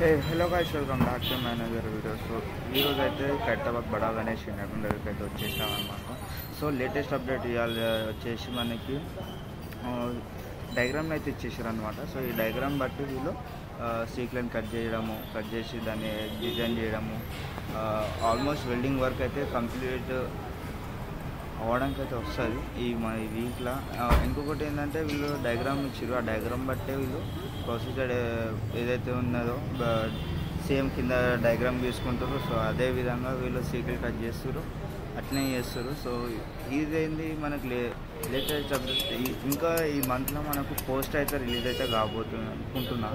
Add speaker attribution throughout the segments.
Speaker 1: Hello guys, welcome back to manager video. So ఈరోజు అయితే ఖైరతాబాద్ బడా గణేష్ నగరం దగ్గరికి అయితే వచ్చేసామన్నమాట. సో లేటెస్ట్ అప్డేట్ ఇవాళ వచ్చేసి మనకి డయాగ్రామ్ అయితే ఇచ్చేసారు అనమాట. సో ఈ డయాగ్రామ్ బట్టి వీళ్ళు సీక్లెన్ కట్ చేసి దాన్ని డిజైన్ చేయడము, ఆల్మోస్ట్ వెల్డింగ్ వర్క్ అయితే కంప్లీట్ అవ్వడానికి అయితే వస్తుంది మన ఈ వీక్లో. ఇంకొకటి ఏంటంటే వీళ్ళు డయాగ్రామ్ ఇచ్చారు, ఆ డయాగ్రామ్ బట్టే వీళ్ళు ప్రొసీజర్ ఏదైతే ఉన్నదో సేమ్ కింద డయాగ్రామ్ తీసుకుంటారు. సో అదే విధంగా వీళ్ళు సీక్రెట్ కట్ చేస్తారు, అట్లనే చేస్తారు. సో ఇదేంది మనకి లేటెస్ట్ అప్డేట్. ఇంకా ఈ మంత్లో మనకు పోస్ట్ అయితే రిలీజ్ అయితే కాబోతుంది అనుకుంటున్నా,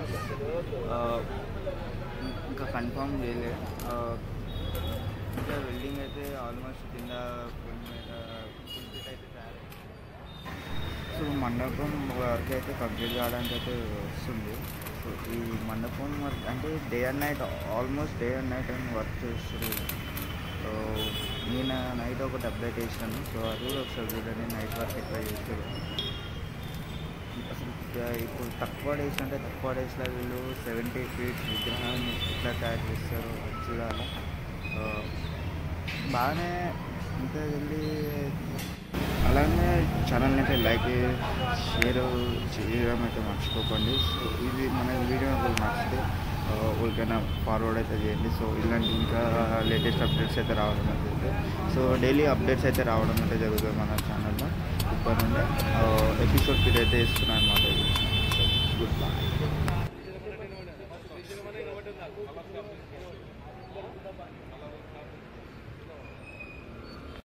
Speaker 1: ఇంకా కన్ఫర్మ్ చేయలే. ఇంకా వెల్డింగ్ అయితే ఆల్మోస్ట్ కింద కంప్లీట్ అయితే తయారు. సో మండపం వర్క్ అయితే కంప్లీట్ కావడానికి అయితే వస్తుంది. సో ఈ మండపం వర్క్ అంటే day and night, almost day and night అని వర్క్ చేస్తారు. సో నేను నైట్ ఒకటి అప్డేట్ చేసినాను. సో అది కూడా ఒకసారి చూడండి, నైట్ వర్క్ ఎట్లా చేస్తారు. అసలు ఇప్పుడు తక్కువ డేస్ అంటే తక్కువ డేస్లో వీళ్ళు 70 feet విగ్రహాన్ని ఎట్లా తయారు చేస్తారు అది చూడాలి. బాగానే ఇంకా వెళ్ళి అలానే ఛానల్ని అయితే లైక్ షేర్ చేయడం అయితే మర్చిపోకండి. సో ఇది మన వీడియో నచ్చితే ఊరికైనా ఫార్వర్డ్ అయితే చేయండి. సో ఇలాంటి ఇంకా లేటెస్ట్ అప్డేట్స్ అయితే రావడం అయితే, సో డైలీ అప్డేట్స్ అయితే రావడం అయితే జరుగుతుంది మన ఛానల్లో. ఇప్పటి నుండి ఎపిసోడ్ ఫీడ్ అయితే ఇస్తున్నాను అనమాట. Good bye.